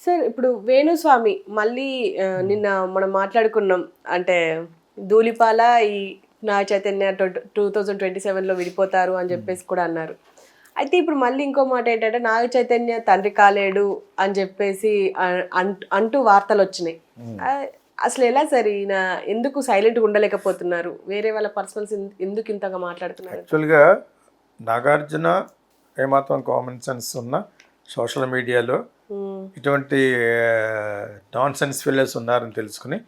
Sir ఇప్పుడు వేణుస్వామి మళ్ళీ నిన్న మనం మాట్లాడుకున్నాం అంటే ధూళిపాల ఈ నాగ చైతన్య 2027లో విడిపోతారు అని చెప్పేసి కూడా అన్నారు. అయితే ఇప్పుడు మళ్ళీ ఇంకో మాట ఏంటంటే నాగ చైతన్య తండ్రి కాలేడు అని చెప్పేసి అంటూ వార్తలు వచ్చినాయి. అసలు ఎలా సార్ ఈయన ఎందుకు సైలెంట్గా ఉండలేకపోతున్నారు? వేరే వాళ్ళ పర్సనల్స్ ఎందుకు ఇంతగా మాట్లాడుతున్నారు? యాక్చువల్గా నాగార్జున ఏమాత్రం కామన్ సెన్స్ ఉన్న సోషల్ మీడియాలో ఇటువంటి నాన్ సెన్స్ ఫిల్లర్స్ ఉన్నారని తెలుసుకుని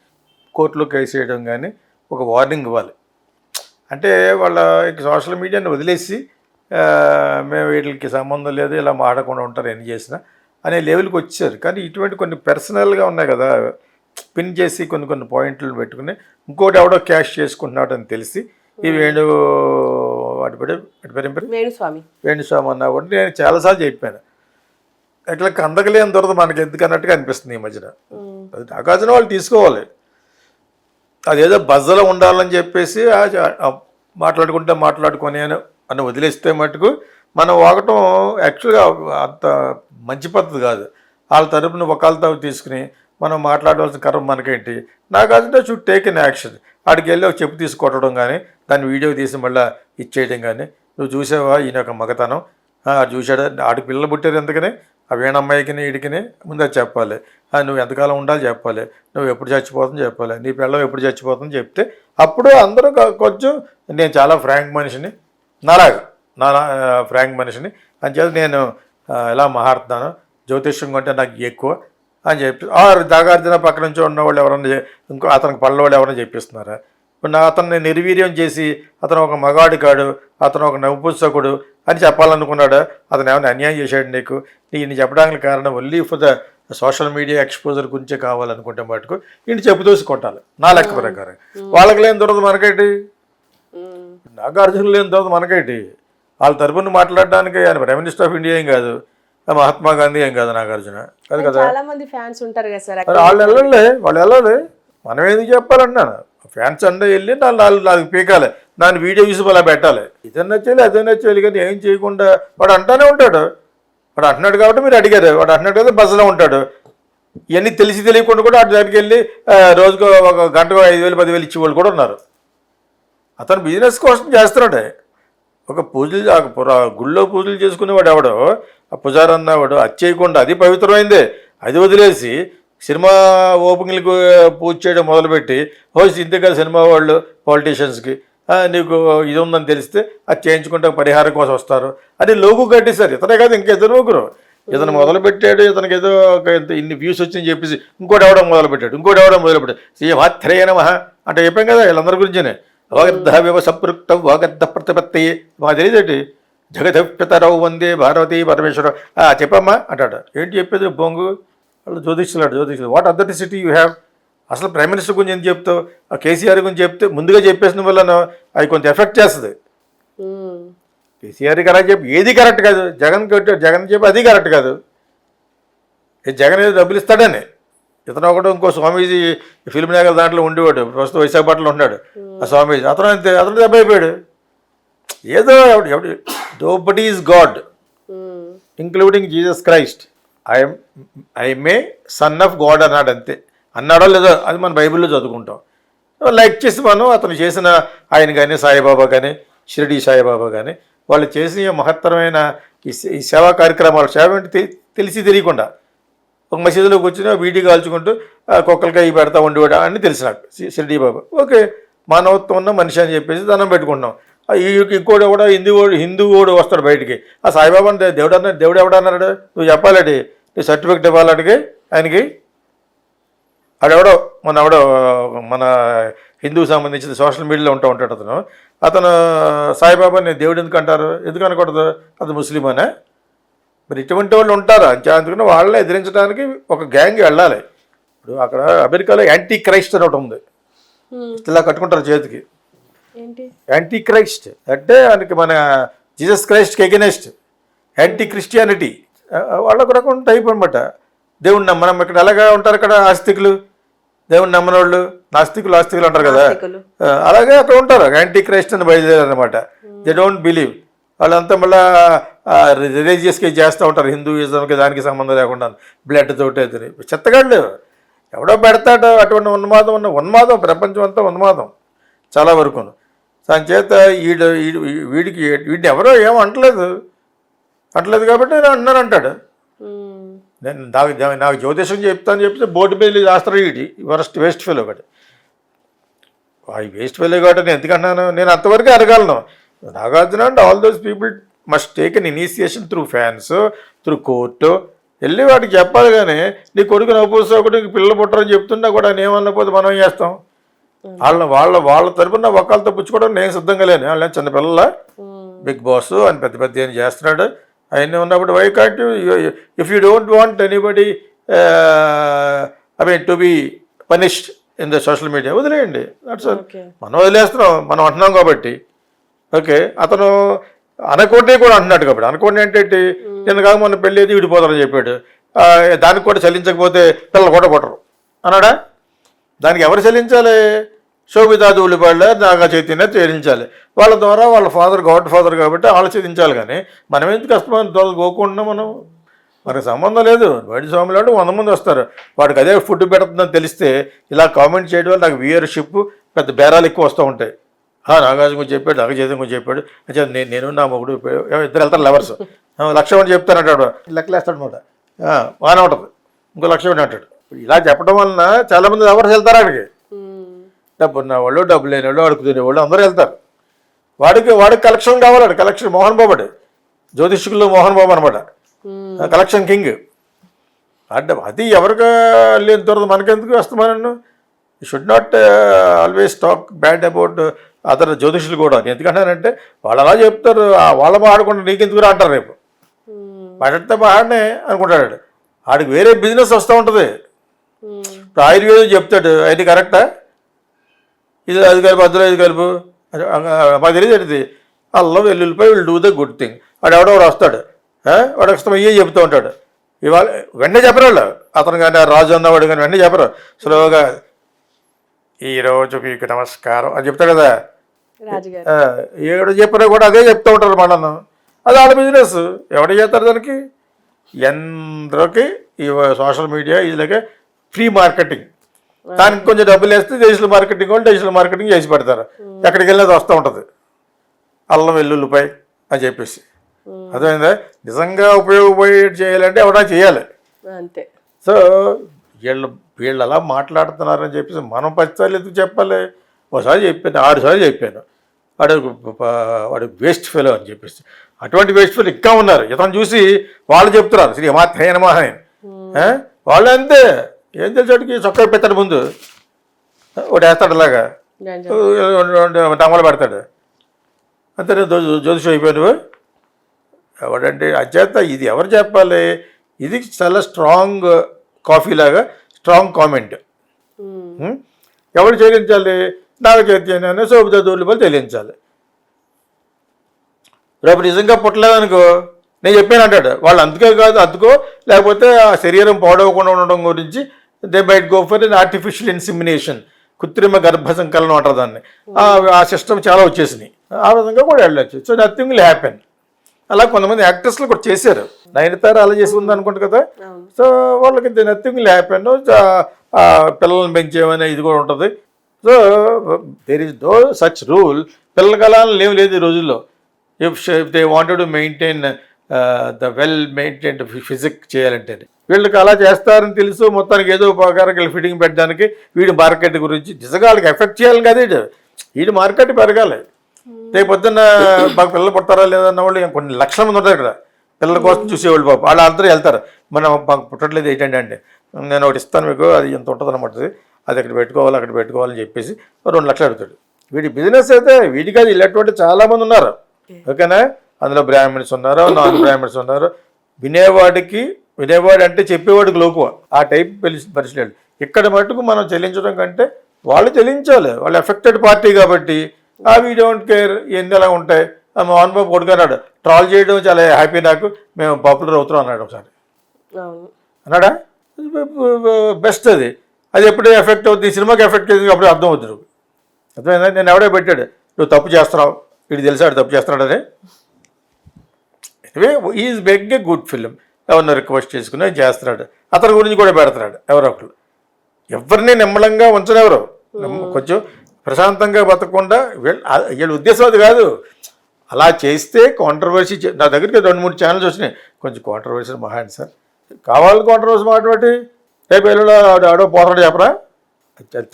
కోర్టులో కేసు వేయడం కానీ ఒక వార్నింగ్ ఇవ్వాలి. అంటే వాళ్ళ సోషల్ మీడియాని వదిలేసి మేము వీటికి సంబంధం లేదు ఇలా మాడకుండా ఉంటారు ఎన్ని చేసినా అనే లెవెల్కి వచ్చారు. కానీ ఇటువంటి కొన్ని పర్సనల్గా ఉన్నాయి కదా, పిన్ చేసి కొన్ని పాయింట్లు పెట్టుకుని ఇంకోటి ఎవడో క్యాష్ చేసుకుంటున్నాడు అని తెలిసి ఈ వేణుస్వామి అన్నా కూడా నేను చాలాసార్లు చెప్పాను, అట్లా కందకలేని దొరద మనకి ఎందుకు అన్నట్టుగా అనిపిస్తుంది ఈ మధ్యన. అది నాగార్జున వాళ్ళు తీసుకోవాలి, అదేదో బజ్జలో ఉండాలని చెప్పేసి మాట్లాడుకొని అని వదిలేస్తే మటుకు మనం వాగటం యాక్చువల్గా అంత మంచి పద్ధతి కాదు. వాళ్ళ తరపున ఒకళ్ళతో తీసుకుని మనం మాట్లాడవలసిన కర్మ మనకేంటి. Nagarjuna should take an action. ఆడికి వెళ్ళి ఒక చెప్పు తీసుకొట్టడం కానీ దాన్ని వీడియో తీసి మళ్ళీ ఇచ్చేయడం కానీ, నువ్వు చూసావా ఈయన ఒక మగతనం, చూసాడా, ఆడికి పిల్లలు పుట్టారు ఎందుకని ఆ వీణమ్మాయికి వీడికిని ముందే చెప్పాలి, నువ్వు ఎంతకాలం ఉండాలి చెప్పాలి, నువ్వు ఎప్పుడు చచ్చిపోతుందని చెప్పాలి, నీ పిల్లలు ఎప్పుడు చచ్చిపోతుందని చెప్తే అప్పుడు అందరూ కొంచెం నేను చాలా ఫ్రాంక్ మనిషిని, నా ఫ్రాంక్ మనిషిని అని చెప్పి నేను ఎలా మాట్లాడుతున్నాను, జ్యోతిష్యం కంటే నాకు ఎక్కువ అని చెప్పి నాగార్జున పక్క నుంచి ఉన్నవాళ్ళు ఎవరన్నా ఇంకో అతనికి పళ్ళవాళ్ళు ఎవరైనా చెప్పిస్తున్నారా? ఇప్పుడు అతన్ని నిర్వీర్యం చేసి అతను ఒక మగాడు కాడు, అతను ఒక నవ్వుపుస్తకుడు అని చెప్పాలనుకున్నాడు. అతను ఏమైనా అన్యాయం చేశాడు నీకు? ఈయన చెప్పడానికి కారణం only for the social media exposure గురించే కావాలనుకుంటే మటుకు ఈయన చెప్పుదోసి కొట్టాలి నా లెక్క ప్రకారం. వాళ్ళకి లేని దొరకదు మనకేంటి, నాగార్జున లేని దొరకదు మనకేంటి. వాళ్ళ తరపున మాట్లాడడానికి ఆయన ప్రైమ్ మినిస్టర్ ఆఫ్ ఇండియా ఏం కాదు, మహాత్మా గాంధీ ఏం కాదు నాగార్జున కాదు కదా. వాళ్ళు వెళ్ళాలి, మనం ఎందుకు చెప్పాలన్నాను. ఫ్యాన్స్ అంటే వెళ్ళి నాలుగు పీకాలి, దాన్ని వీడియో చూసి అలా పెట్టాలి, ఇదన్నా చేయాలి అదన్నా చేయాలి. కానీ ఏం చేయకుండా వాడు అంటానే ఉంటాడు. వాడు అంటున్నాడు కాబట్టి మీరు అడిగారు, వాడు అంటున్నాడు కదా బస్సులో ఉంటాడు. ఇవన్నీ తెలియకుండా కూడా అటు దగ్గరికి వెళ్ళి రోజుకు ఒక గంటకు 5,000 10,000 ఇచ్చేవాళ్ళు కూడా ఉన్నారు. అతను బిజినెస్ కోసం చేస్తున్నాడే. ఒక పూజలు గుళ్ళో పూజలు చేసుకునేవాడు ఎవడో ఆ పుజారి అన్నవాడు అది చేయకుండా, అది పవిత్రమైందే, అది వదిలేసి సినిమా ఓపెనింగ్లకు పూజ చేయడం మొదలుపెట్టి ఇంతే కదా సినిమా వాళ్ళు పాలిటీషియన్స్కి నీకు ఇది ఉందని తెలిస్తే అది చేయించుకుంటే పరిహారం కోసం వస్తారు అని లోగు కట్టేశారు. ఇతనే కాదు ఇంకెద్దరు ఒకరు. ఇతను మొదలుపెట్టాడు, ఇతనికి ఏదో ఇన్ని వ్యూస్ వచ్చిందని చెప్పేసి ఇంకోటి ఎవడం మొదలుపెట్టాడు. శ్రీమాత్రేయ నమః అంటే చెప్పాం కదా వీళ్ళందరి గురించినే. వాగర్ధ వివ సంపృక్తం వాగర్ధ ప్రతిపత్తి మాకు తెలియదేంటి. జగదపితరవు వందే భారవతి పరమేశ్వరం చెప్పమ్మా అంటాడు. ఏంటి చెప్పేది బొంగు వాళ్ళు జ్యోతిష్యులు వాట్ అథెంటిసిటీ యూ హ్యావ్? అసలు ప్రైమ్ మినిస్టర్ గురించి ఏం చెప్తావు? కేసీఆర్ గురించి చెప్తే ముందుగా చెప్పేసిన వల్ల అది కొంచెం ఎఫెక్ట్ చేస్తుంది. కేసీఆర్ కరెక్ట్ చెప్పి ఏది కరెక్ట్ కాదు, జగన్ చెప్పి అది కరెక్ట్ కాదు. జగన్ ఏదో డబ్బులు ఇస్తాడని ఇతను ఒకటి ఇంకో స్వామీజీ ఫిల్మ్ నగర్ దాంట్లో ఉండేవాడు, ప్రస్తుతం విశాఖపట్నంలో ఉన్నాడు ఆ స్వామీజీ. అతను దెబ్బ అయిపోయాడు. ఏదో ఎవడు nobody is God including Jesus Christ. I may son of God అన్నాడు, అంతే. అన్నాడో లేదో అది మన బైబిల్లో చదువుకుంటాం. లైక్ చేసి మనం అతను చేసిన ఆయన కానీ సాయిబాబా కానీ షిరిడి సాయిబాబా కానీ వాళ్ళు చేసిన మహత్తరమైన ఈ సేవా కార్యక్రమాలు, సేవ ఏంటి తెలియకుండా ఒక మసీదులో కూర్చుని వీడియో కాల్చుకుంటూ కుక్కలకాయ పెడతా ఉండేవాడు అని తెలిసినాడు షిరిడి బాబా. ఓకే, మానవత్వం ఉన్న మనిషి అని చెప్పేసి దండం పెట్టుకుంటున్నాం. ఇంకోటి కూడా హిందూ కూడా వస్తాడు బయటికి, ఆ సాయిబాబా దేవుడు ఎవడన్నాడు నువ్వు చెప్పాలండి, నీ సర్టిఫికెట్ ఇవ్వాలడికి ఆయనకి. ఆడెవడో మన హిందూకి సంబంధించిన సోషల్ మీడియాలో ఉంటాడు అతను సాయిబాబాని దేవుడు ఎందుకు అంటారు, ఎందుకు అనకూడదు, అది ముస్లిం అనే. మరి ఇటువంటి వాళ్ళు ఉంటారు. అందుకని వాళ్ళని ఎదిరించడానికి ఒక గ్యాంగ్ వెళ్ళాలి. ఇప్పుడు అక్కడ అమెరికాలో యాంటీ క్రైస్ట్ అని ఒకటి ఉంది, ఇలా కట్టుకుంటారు చేతికి. యాంటీ క్రైస్ట్ అంటే ఆయనకి మన జీసస్ క్రైస్ట్కి ఎగెనెస్ట్ యాంటీ క్రిస్టియానిటీ. వాళ్ళకు రకం టైప్ అనమాట. దేవుడిని నమ్మనం. ఇక్కడ ఎలాగా ఉంటారు ఇక్కడ ఆస్తికులు, దేవుడిని నమ్మని వాళ్ళు ఆస్తికులు అంటారు కదా, అలాగే అక్కడ ఉంటారు. యాంటీ క్రైస్ట్ అని బయలుదేరారు అనమాట. దే డోంట్ బిలీవ్ వాళ్ళంతా మళ్ళీ రిలీజియస్గా చేస్తూ ఉంటారు, హిందూయిజంకి దానికి సంబంధం లేకుండా బ్లడ్ తోటి అది చెత్తగాళ్ళు. ఎవడో పెడతాడు అటువంటి ఉన్మాదం ప్రపంచం అంతా ఉన్మాదం చాలా వరకు. దాని చేత వీడిని ఎవరో ఏమో అంటలేదు కాబట్టి నేను అన్నాను అంటాడు. నేను నాకు జ్యోతిషం చెప్తాను చెప్తే బోర్డు మీద రాస్తారు వీడి వేస్ట్ ఫెలో ఒకటి. ఆ వేస్ట్ ఫెలో కాబట్టి నేను ఎందుకన్నాను, నేను అంతవరకు అడగలను. Nagarjuna and all those people must take an initiation through fans, through court. వెళ్ళి వాడికి చెప్పాలి. కానీ నీ కొడుకు నవ్వుసా ఒకటి పిల్లలు పుట్టరని చెప్తున్నా కూడా ఏమన్నా పోతే మనం ఏం చేస్తాం? వాళ్ళ తరపున ఒక్కళ్ళతో పుచ్చుకోవడం నేను సిద్ధంగా లేను. వాళ్ళ చిన్నపిల్లల బిగ్ బాస్ అని పెద్ద ఏం చేస్తున్నాడు అవన్నీ ఉన్నప్పుడు why can't you if you don't want anybody to be punished in the social media వదిలేయండి. That's all. మనం వదిలేస్తున్నాం, మనం అంటున్నాం కాబట్టి. ఓకే, అతను అనకోటి కూడా అంటున్నాడు కాబట్టి. అనకోటి ఏంటంటే నేను కాక మొన్న పెళ్ళి అయితే విడిపోతారని చెప్పాడు. దానికి కూడా చెల్లించకపోతే పిల్లలు కూడా కొట్టరు అన్నాడా? దానికి ఎవరు చెల్లించాలి? శోభితా ధూళిపాళ్ళ నాగా చైతన్య చెల్లించాలి. వాళ్ళ ద్వారా వాళ్ళ ఫాదర్ గాడ్ ఫాదర్ కాబట్టి వాళ్ళు చెల్లించాలి. కానీ మనం ఎందుకు కష్టమైన పోకుండా మనకు సంబంధం లేదు. బయట స్వామిలాడు 100 మంది వస్తారు, వాడికి అదే ఫుడ్ పెడుతుందని తెలిస్తే ఇలా కామెంట్ చేయడం వల్ల నాకు వ్యూయర్షిప్ పెద్ద బేరాలు ఎక్కువ వస్తూ ఉంటాయి. నాగార్జున గురించి చెప్పాడు, నాగచైతన్య గురించి చెప్పాడు, నేను నా మొగుడు ఇద్దరు వెళ్తారు లవర్స్, 1,00,000 అని చెప్తానంటాడు, లెక్కలేస్తాడు అనమాట. బాగానే ఉంటుంది, ఇంకో 1,00,000 అంటాడు. ఇలా చెప్పడం వలన చాలామంది లవర్స్ వెళ్తారు అక్కడికి. డబ్బు ఉన్నవాళ్ళు డబ్బు లేని వాళ్ళు అడుగుతునేవాళ్ళు అందరూ వెళ్తారు. వాడికి కలెక్షన్ కావాలి. కలెక్షన్ మోహన్ బాబు, జ్యోతిష్కుల్లో మోహన్ బాబు అనమాట, కలెక్షన్ కింగ్. అది ఎవరికి లేని తర్వాత మనకెందుకు వస్తామని. You should not always talk bad about other జ్యోతిష్యులు కూడా. ఎందుకంటానంటే వాళ్ళు అలా చెప్తారు, వాళ్ళ ఆడకుండా నీకెందుకు అంటారు. రేపు మాట్లాడితే ఆడనే అనుకుంటాడు, ఆడికి వేరే బిజినెస్ వస్తూ ఉంటుంది. ఇప్పుడు ఆయుర్వేదం చెప్తాడు, అది కరెక్టా? ఇది అది కలుపు, అందులో ఇది కలుపు, మాకు తెలియదు. అది అల్లం వెల్లుల్లిపై will do the good thing. వాడు ఎవడెవడు వస్తాడు, వాడు వస్తాం అయ్యే చెప్తూ ఉంటాడు. ఇవాళ వెంటనే చెప్పరు వాళ్ళు, అతను కానీ రాజు అన్నవాడు కానీ వెంటనే చెప్పరు. స్లోగా ఈరోజు మీకు నమస్కారం అని చెప్తాడు కదా. ఏడు చెప్పినా కూడా అదే చెప్తూ ఉంటారు మనను. అది వాళ్ళ బిజినెస్, ఎవడు చేస్తారు దానికి? ఎందరికి ఈ సోషల్ మీడియా ఇదిలాగే ఫ్రీ మార్కెటింగ్. దానికి కొంచెం డబ్బులు వేస్తే డిజిటల్ మార్కెటింగ్ వాళ్ళు డిజిటల్ మార్కెటింగ్ చేసి పెడతారు. ఎక్కడికి వెళ్ళినది వస్తూ ఉంటుంది, అల్లం వెల్లుల్లిపై అని చెప్పేసి. అర్థమైందా? నిజంగా ఉపయోగపడే చేయాలంటే ఎవరైనా చేయాలి అంతే. సో వీళ్ళు అలా మాట్లాడుతున్నారని చెప్పేసి మనం 10 సార్లు ఎందుకు చెప్పాలి? ఒకసారి చెప్పాను, 6 సార్లు చెప్పాను, వాడు వేస్ట్ ఫెలో అని చెప్పేసి. అటువంటి వేస్ట్ ఫెలో ఇంకా ఉన్నారు. ఇతను చూసి వాళ్ళు చెప్తున్నారు శ్రీ మాథేనమహని. వాళ్ళు అంతే, ఏం తెలిసాడికి చొక్కా పెడతాడు, ముందు ఒకటి వేస్తాడు, అలాగా టమాలు పెడతాడు, అంతే జ్యోతిషం అయిపోయాను. ఎవడంటే అచేత ఇది ఎవరు చెప్పాలి? ఇది చాలా స్ట్రాంగ్ కాఫీ లాగా స్ట్రాంగ్ కామెంట్. ఎవరు చెల్లించాలి? నాగచైతన్యాన్ని శోభితా ధూళిపాలు చెల్లించాలి. రేపు నిజంగా పుట్టలేదనుకో నేను చెప్పాను అంటాడు. వాళ్ళు అందుకే కాదు, అందుకో లేకపోతే ఆ శరీరం పాడవకుండా ఉండడం గురించి they might go for an artificial insemination, కృత్రిమ గర్భ సంకలనం అంటారు దాన్ని. ఆ సిస్టమ్ చాలా వచ్చేసినాయి. ఆ విధంగా కూడా వెళ్ళచ్చు. So nothing will happen. అలా కొంతమంది యాక్టర్స్లు కూడా చేశారు. నయనతార అలా చేసి ఉంది అనుకుంటు కదా. సో వాళ్ళకి నథింగ్ విల్ హ్యాపెన్. పిల్లల్ని పెంచేమనే ఇది కూడా ఉంటుంది. So there is no such rule. పిల్లల కాలాలు ఏం లేదు ఈ రోజుల్లో. If they wanted to maintain the well maintained physique చేయాలంటే వీళ్ళకి అలా చేస్తారని తెలుసు. మొత్తానికి ఏదో ఉపకారం ఫిట్టింగ్ పెట్టడానికి వీడి మార్కెట్ గురించి నిజంగా వాళ్ళకి ఎఫెక్ట్ చేయాలి కదా. వీడి మార్కెట్ పెరగాలి. రేపు పొద్దున్న మాకు పిల్లలు పుట్టారా లేదన్న వాళ్ళు కొన్ని లక్షల మంది ఉంటారు ఇక్కడ పిల్లల కోసం చూసేవాళ్ళు. పాప వాళ్ళు అందరూ వెళ్తారు, మనం మాకు పుట్టట్లేదు ఏంటంటే అంటే నేను ఒకటి ఇస్తాను మీకు, అది ఎంత ఉంటుంది అనమాట, అది అక్కడ పెట్టుకోవాలి అక్కడ పెట్టుకోవాలని చెప్పేసి 2 లక్షలు అడుగుతాడు. వీడి బిజినెస్ అయితే వీడికి అది ఇలాంటి చాలామంది ఉన్నారు. ఓకేనా? అందులో బ్రాహ్మణ్స్ ఉన్నారు, నాన్ బ్రాహ్మణ్స్ ఉన్నారు. వినేవాడు అంటే చెప్పేవాడికి లోకువ, ఆ టైప్ పరిస్థితులు. ఇక్కడ మటుకు మనం చెల్లించడం కంటే వాళ్ళు చెల్లించాలి. వాళ్ళు ఎఫెక్టెడ్ పార్టీ కాబట్టి వీ డోంట్ కేర్. ఇవన్నీ ఎలా ఉంటాయి. మోహన్ బాబు కొడుకున్నాడు, ట్రాల్ చేయడం చాలా హ్యాపీ, నాకు మేము పాపులర్ అవుతున్నాం అన్నాడు ఒకసారి. అన్నాడా? బెస్ట్ అది. అది ఎప్పుడే ఎఫెక్ట్ అవుతుంది, సినిమాకి ఎఫెక్ట్ అవుతుంది, అప్పుడే అర్థం అవుతుంది. అర్థమైందా? నేను ఎవడే పెట్టాడు, నువ్వు తప్పు చేస్తున్నావు, వీడు తెలిసాడు తప్పు చేస్తున్నాడని. Anyway is making a good film. ఎవరిని రిక్వెస్ట్ చేసుకుని చేస్తున్నాడు. అతని గురించి కూడా పెడుతున్నాడు ఎవరో ఒకరు. ఎవరిని నిమ్మలంగా ఉంచనెవరు, కొంచెం ప్రశాంతంగా బతకకుండా వీళ్ళ ఉద్దేశం అది కాదు. అలా చేస్తే కాంట్రవర్సీ. నా దగ్గరికి 2-3 ఛానల్స్ వచ్చినాయి, కొంచెం కాంట్రవర్సీ మహాండి సార్, కావాలి కాంట్రవర్సీ మాట్లాడి రేపు ఎల్లుండో ఆడో పోతాడు చెప్పరా.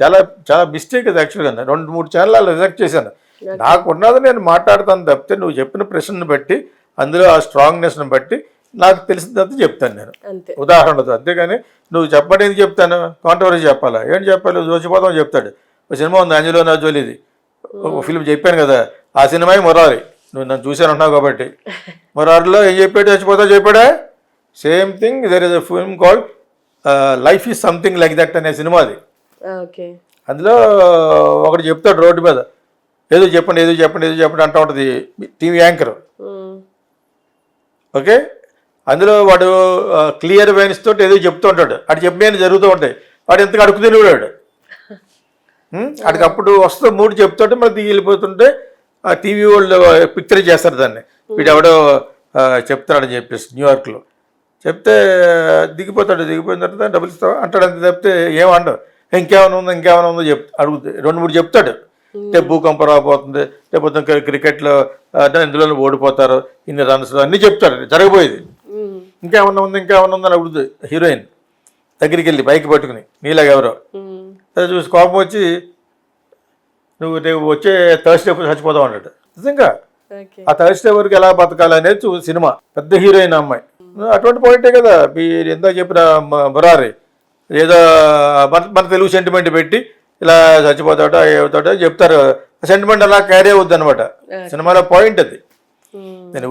చాలా చాలా మిస్టేక్ అది యాక్చువల్గా. 2-3 ఛానల్ అలా రిజెక్ట్ చేశాను. నాకున్నది నేను మాట్లాడతాను తప్పితే నువ్వు చెప్పిన ప్రశ్నను బట్టి, అందులో ఆ స్ట్రాంగ్నెస్ని బట్టి నాకు తెలిసిందంతా చెప్తాను నేను ఉదాహరణతో. అంతేగాని నువ్వు చెప్పడానికి చెప్తాను కాంట్రవర్సీ చెప్పాలా, ఏంటి చెప్పాలి, జోచిపోతాం చెప్తాడు. ఒక సినిమా ఉంది అంజలినా జోలీది, ఒక ఫిల్మ్ చెప్పాను కదా, ఆ సినిమా మొరారి. నువ్వు నన్ను చూశాను అంటున్నావు కాబట్టి. మొరారిలో ఏం చెప్పాడు, చచ్చిపోతావు చెప్పాడా. Same thing there is a film called life is something like that అనే సినిమా అది. అందులో ఒకటి చెప్తాడు రోడ్డు మీద, ఏదో చెప్పండి ఏదో చెప్పండి ఏదో చెప్పండి అంటూ ఉంటుంది టీవీ యాంకర్. ఓకే, అందులో వాడు క్లియర్ వైన్స్ తోటి ఏదో చెప్తూ ఉంటాడు. అటు చెప్పిన జరుగుతూ ఉంటాయి. వాడు ఎంతగా అడుగు తినేవాడు. అటుకు అప్పుడు వస్తూ 3 చెప్తుంటే మళ్ళీ దిగి వెళ్ళిపోతుంటే ఆ టీవీ వాళ్ళు పిక్చర్ చేస్తారు దాన్ని. వీడు ఎవడో చెప్తాడని చెప్పేసి న్యూయార్క్లో చెప్తే దిగిపోతాడు. దిగిపోయిన తర్వాత డబ్బులు ఇస్తావా అంటాడు. అంత చెప్తే ఏమంటావు, ఇంకేమైనా ఉందో అడుగుతాయి. 2-3 చెప్తాడు. అంటే భూకంపం రాబోతుంది, లేకపోతే క్రికెట్లో ఇందులో ఓడిపోతారు, ఇన్ని రన్స్ అన్నీ చెప్తాడు జరగబోయేది. ఇంకేమన్నా ఉందని అడుగుతుంది హీరోయిన్ దగ్గరికి వెళ్ళి బైక్ పట్టుకుని, నీలాగా ఎవరో చూసి కోపం వచ్చి నువ్వు రేపు వచ్చే థర్స్డే చచ్చిపోతావు అన్నాడు. నిజంగా ఆ థర్స్డే వరకు ఎలా బతకాలి అనేది సినిమా. పెద్ద హీరోయిన్ అమ్మాయి. అటువంటి పాయింటే కదా మీరు ఎంత చెప్పిన మురారి. ఏదో మన తెలుగు సెంటిమెంట్ పెట్టి ఇలా చచ్చిపోతాడో అవుతాడో చెప్తారు. సెంటిమెంట్ అలా క్యారీ అవుద్ది అనమాట సినిమాలో పాయింట్ అది.